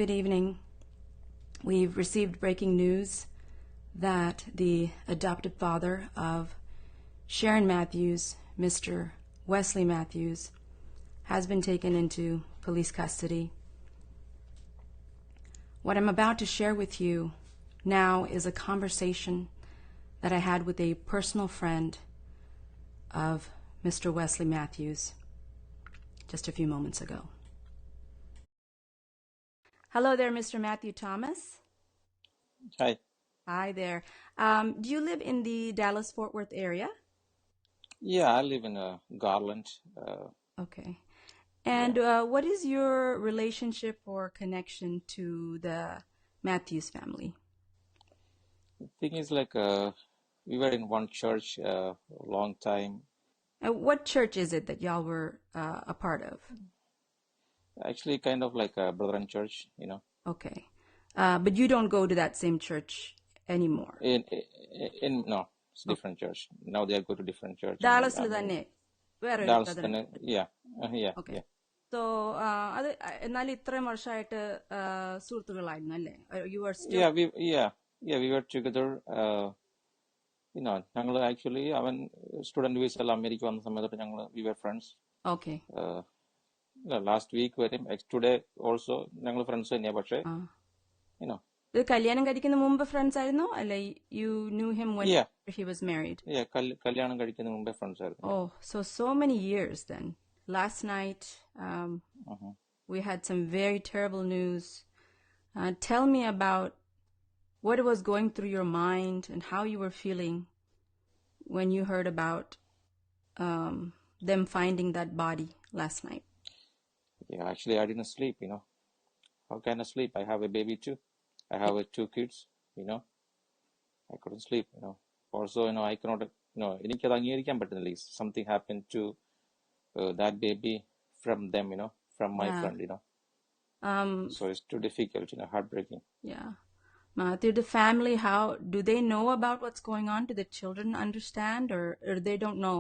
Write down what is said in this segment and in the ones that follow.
Good evening. We've received breaking news that the adopted father of Sherin Mathews, Mr. Wesley Mathews, has been taken into police custody. What I'm about to share with you now is a conversation that I had with a personal friend of Mr. Wesley Mathews just a few moments ago. Hello there, Mr. Mathew Thomas. Hi. Hi there. Do you live in the Dallas-Fort Worth area? Yeah, I live in Garland. Okay. And what is your relationship or connection to the Mathews family? The thing is, we were in one church a long time. What church is it that y'all were a part of? Actually, kind of like a brethren church, Okay. But you don't go to that same church anymore? No, it's different church. Now they go to different church. Dallas-ൽ തന്നെ വേറെ ഒരു Dallas, brother? yeah. Okay. Yeah. So, അത് എന്നാൽ ഇത്രയും വർഷമായിട്ട് സുഹൃത്തുക്കളായിരുന്നു അല്ലേ? You were still... we were together. ഞങ്ങൾ actually അവൻ സ്റ്റുഡന്റ് വിസയിൽ അമേരിക്ക വന്ന സമയത്ത് we were friends. Okay. Last week വരെ ടുഡേ ഓൾസോ ഞങ്ങൾ ഫ്രണ്ട്സ് തന്നെയാ പക്ഷേ ഇത് കല്യാണം കഴിക്കുന്ന മുമ്പ് ഫ്രണ്ട്സ് ആയിരുന്നു അല്ലെ? You knew him when he was married? കല്യാണം കഴിക്കുന്ന മുമ്പേ ഫ്രണ്ട്സ് ആയിരുന്നു. Oh, so many years then. Last night we had some very terrible news. Tell me about what was going through your mind and how you were feeling when you heard about them finding that body last night. Yeah, actually I didn't sleep, How can I sleep? I have a baby too. I have two kids, I couldn't sleep, Also, I cannot, എനിക്കത് അംഗീകരിക്കാൻ പറ്റുന്നില്ല. Something happened to that baby from them, from my friend, So it's too difficult, heartbreaking. Yeah. Mathew, the family, how do they know about what's going on? Do the children understand, or they don't know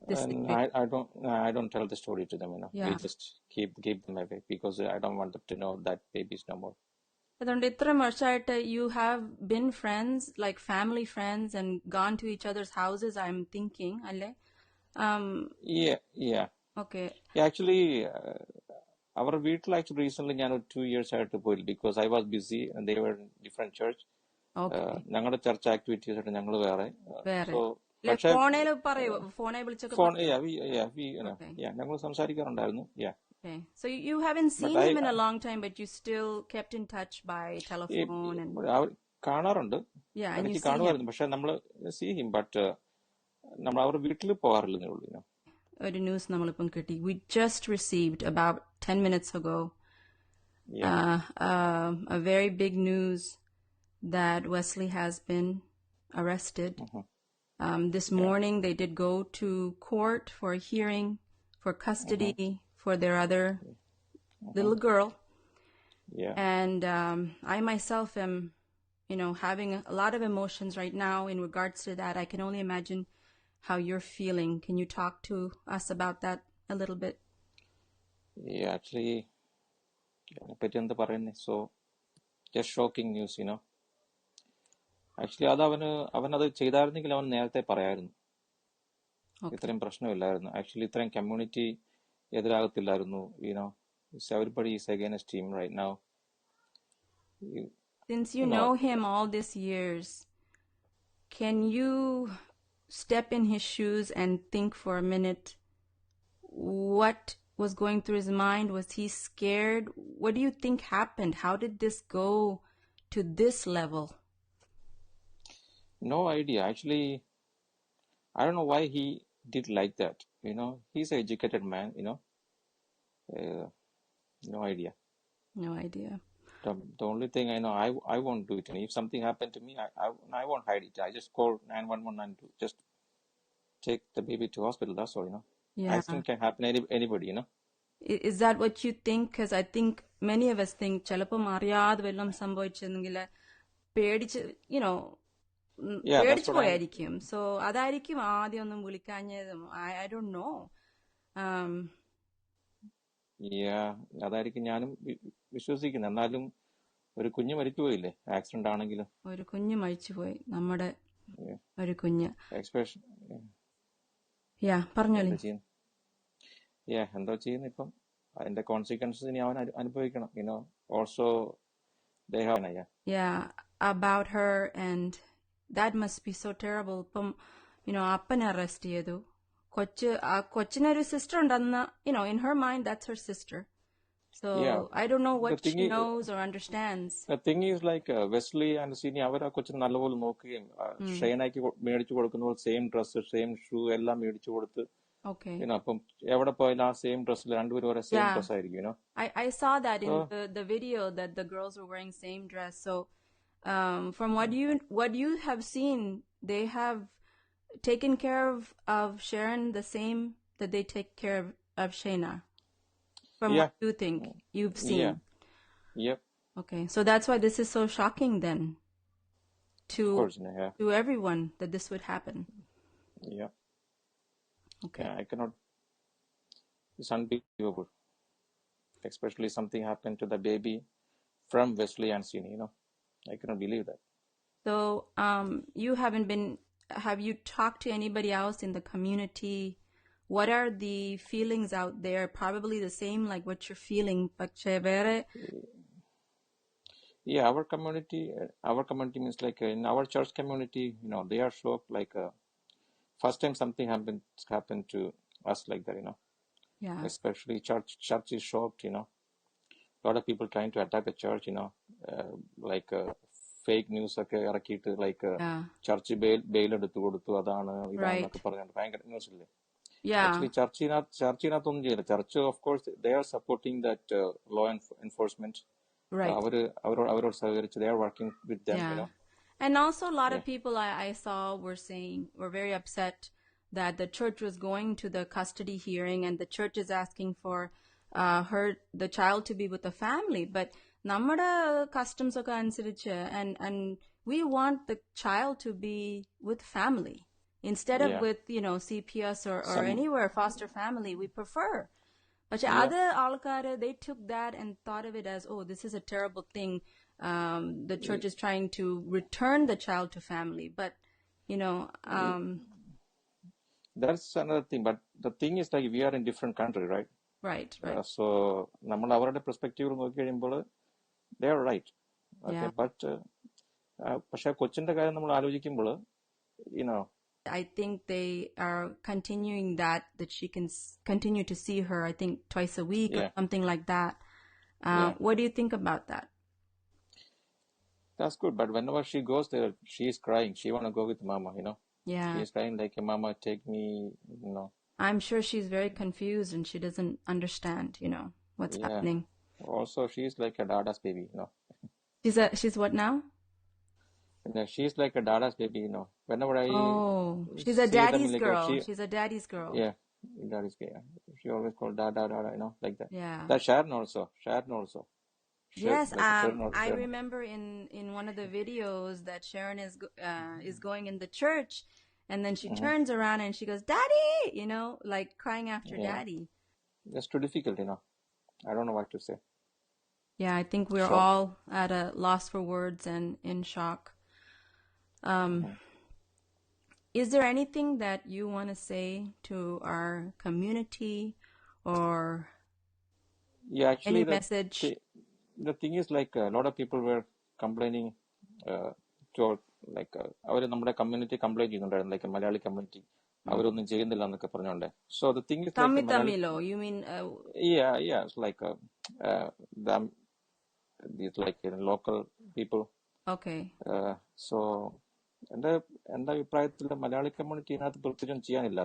this thing? I don't tell the story to them, Yeah. We just keep them away because I don't want them to know that baby's no more. അതുകൊണ്ട് ഇത്രയും വർഷമായിട്ട് you have been friends, like family friends, and gone to each other's houses, I'm thinking, അല്ലേ? Yeah. Okay. Yeah, actually, our വീട്ടിൽ actually recently ഞാൻ 2 years ആയിട്ട് പോയില്ല because I was busy and they were in different church. Okay. ഞങ്ങളുടെ church activities ആയിട്ട് ഞങ്ങൾ വേറെ. ഫോണിൽ പറയൂ, ഫോണെ വിളിച്ചൊക്കെ ഞങ്ങൾ സംസാരിക്കാറുണ്ടായിരുന്നു. Okay. So you haven't seen him in a long time, but you still kept in touch by telephone and... കാണാറുണ്ട്. Yeah, and you കാണുമായിരുന്നു. പക്ഷെ നമ്മൾ see him, but നമ്മൾ അവരുടെ വീട്ടിൽ പോകാറില്ലെന്നേ ഉള്ളൂ. ഒരു ന്യൂസ് നമ്മളിപ്പം കിട്ടി. We just received about 10 minutes ago a very big news that Wesley has been arrested. This morning they did go to court for a hearing for custody for their other little girl. Yeah. And I myself am, having a lot of emotions right now in regards to that. I can only imagine how you're feeling. Can you talk to us about that a little bit? Yeah, actually, so just shocking news, Actually, അവനത് ചെയ്തായിരുന്നെങ്കിൽ അവൻ നേരത്തെ പറയായിരുന്നു. ഇത്രയും പ്രശ്നമില്ലായിരുന്നു. Actually, ഇത്രയും community എതിരാകത്തില്ലായിരുന്നു. Everybody is against him right now. Since you know him all these years, can you step in his shoes and think for a minute what was going through his mind? Was he scared? What do you think happened? How did this go to this level? No idea. Actually, I don't know why he did like that. He's an educated man, no idea. No idea. The only thing I know, I won't do it. If something happened to me, I won't hide it. I just call 911 and just take the baby to hospital. That's all, Yeah. Accident can happen to anybody, Is that what you think? Because I think many of us think, ചിലപ്പോൾ അറിയാതെ വല്ലതും സംഭവിച്ചെന്നെങ്കിൽ പേടിച്ച്, പേടിച്ചു പോയായിരിക്കും. So അതായിരിക്കും ആദ്യം ഒന്നും വിളിക്കാഞ്ഞതും. I don't know. അതായിരിക്കും ഞാനും വിശ്വസിക്കുന്നത്. എന്നാലും ഒരു കുഞ്ഞ് മരിച്ചു പോയില്ലേ ആക്സിഡന്റ് ആണെങ്കിലും. ഒരു കുഞ്ഞ് മരിച്ചുപോയി, നമ്മുടെ Yeah. ഒരു കുഞ്ഞ്. Especially, പറഞ്ഞോളി. എന്തോ ചെയ്യുന്നു ഇപ്പം, അതിന്റെ കോൺസിക്വൻസസ് ഇനി അവൻ അനുഭവിക്കണം. Also they have about her, and that must be so terrible. ഇപ്പം അപ്പനെ അറസ്റ്റ് ചെയ്തു. കൊച്ചിനൊരു സിസ്റ്റർ ഉണ്ടെന്ന്, in her mind that's her sister. So I don't know what she knows or understands. The thing is like Wesley and Sini അവർ ആ കൊച്ചിനെ നല്ലപോലെ നോക്കുകയും ഷെയ്നാക്കി മേടിച്ചു കൊടുക്കുന്ന സെയിം ഡ്രസ് സെയിം ഷൂ എല്ലാം മേടിച്ചു കൊടുത്ത്, അപ്പം എവിടെ പോയാലും ആ സെയിം ഡ്രസ്സിൽ രണ്ടുപേരും ഒരേ സെയിം ഡ്രസ് ആയിരിക്കും. I saw that in the video that the girls were wearing same dress. So from what you have seen, they have taken care of Sherin the same that they take care of Shayna. From what you think you've seen. Yep. Okay, so that's why this is so shocking then to everyone that this would happen. Yeah. Okay. I cannot. It's unbelievable. Especially something happened to the baby from Wesley and Sini. I cannot believe that. So you haven't been. Have you talked to anybody else in the community? What are the feelings out there? Probably the same like what you're feeling. Our community means like in our church community, they are shocked. Like first time something happened to us like that, Yeah. Especially church is shocked, A lot of people trying to attack the church, like fake news ഒക്കെ ഇറക്കിയിട്ട് like church bail എടുത്തു കൊടുത്തു, അതാണ് ഇതാണെന്നൊക്കെ പറഞ്ഞിട്ട് ഭയങ്കര news ഇല്ലേ. Actually, ചർച്ചിനകത്തൊന്നും ചെയ്യില്ല. Church of course they are supporting that law enforcement. അവരോട് സഹകരിച്ച് they are working with them. And also a lot of people I saw were very upset that the church was going to the custody hearing and the church is asking for the child to be with the family. But നമ്മുടെ customs ഒക്കെ അനുസരിച്ച് and we want the child to be with family. Instead of with, CPS or anywhere, foster family, we prefer. But other alkare, they took that and thought of it as, oh, this is a terrible thing. The church is trying to return the child to family. But, that's another thing. But the thing is like we are in different country, right? Right. So, നമ്മൾ അവരുടെ perspective നോക്കി കഴിയുമ്പോൾ they are right. Okay, but പക്ഷെ കൊച്ചിന്റെ കാര്യം നമ്മൾ ആലോചിക്കുമ്പോൾ, I think they are continuing that she can continue to see her, I think, twice a week or something like that. What do you think about that? That's good, but whenever she goes there, she is crying. She want to go with mama, Yeah. She is crying like, mama, take me, I'm sure she's very confused and she doesn't understand, what's happening. Also, she is like a dada's baby, She's what now? She's like a dada's baby, Whenever she's a daddy's girl. She's a daddy's girl. Yeah, daddy's girl. She always called dada, like that. Yeah. That's Sherin also. Yes, I remember in one of the videos that Sherin is going in the church, and then she turns around and she goes, "Daddy," like crying after daddy. That's too difficult, I don't know what to say. Yeah, I think we're all at a loss for words and in shock. Is there anything that you want to say to our community or actually any message? The thing is like a lot of people were complaining to like അവർ നമ്മുടെ community complaint ചെയ്യുന്നുണ്ടായിരുന്നു, like Malayali community അവരൊന്നും ചെയ്യുന്നില്ല എന്നൊക്കെ പറഞ്ഞോണ്ട്. So the thing is Tamilo, you mean? It's like these like local people. Okay. So എന്റെ അഭിപ്രായത്തിൽ Malayali community ഇതിനകത്ത് പ്രത്യേകം ചെയ്യാനില്ല.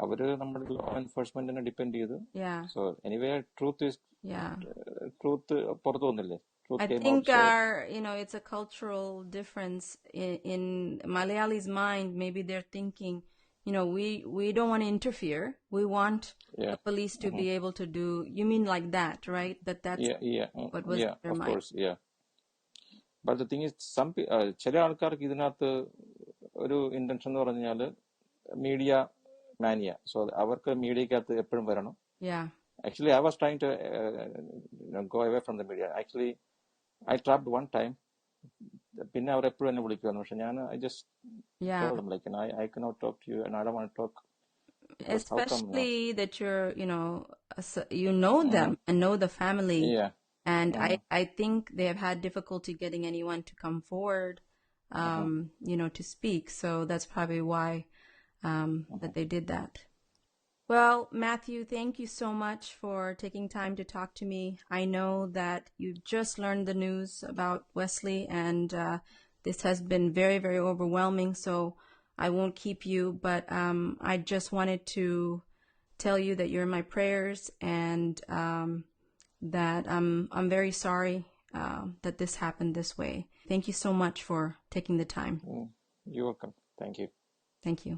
അവര് നമ്മുടെ ലോ എൻഫോഴ്സ്മെന്റിനെ ഡിപ്പെൻഡ് ചെയ്ത്. സോ എനിവേ ട്രൂത്ത് പുറത്തു വന്നില്ലേ. I think it's a cultural difference in Malayali's mind. Maybe they're thinking, we don't want to interfere. We want the police to be able to do. You mean like that, right? That's what was their mind. Of course, yeah. But the thing is, ചില ആൾക്കാർക്ക് ഇതിനകത്ത് ഒരു intention എന്ന് പറഞ്ഞാല് media മാനിയ. So അവർക്ക് മീഡിയക്കകത്ത് എപ്പോഴും വരണം. Yeah. Actually, I was trying to go away from the media. Actually, I trapped one time. പിന്നെ അവർ എപ്പോഴും എന്നെ വിളിക്കുമായിരുന്നു. പക്ഷെ ഞാൻ I just Yeah. tell them like, I cannot talk to you and I don't want to talk because how come, Especially that you're, you know them and know the family. Yeah. And I think they have had difficulty getting anyone to come forward, to speak. So that's probably why that they did that. Well, Mathew, thank you so much for taking time to talk to me. I know that you've just learned the news about Wesley, and this has been very, very overwhelming, so I won't keep you, but I just wanted to tell you that you're in my prayers, and that I'm very sorry that this happened this way. Thank you so much for taking the time. You're welcome. Thank you. Thank you.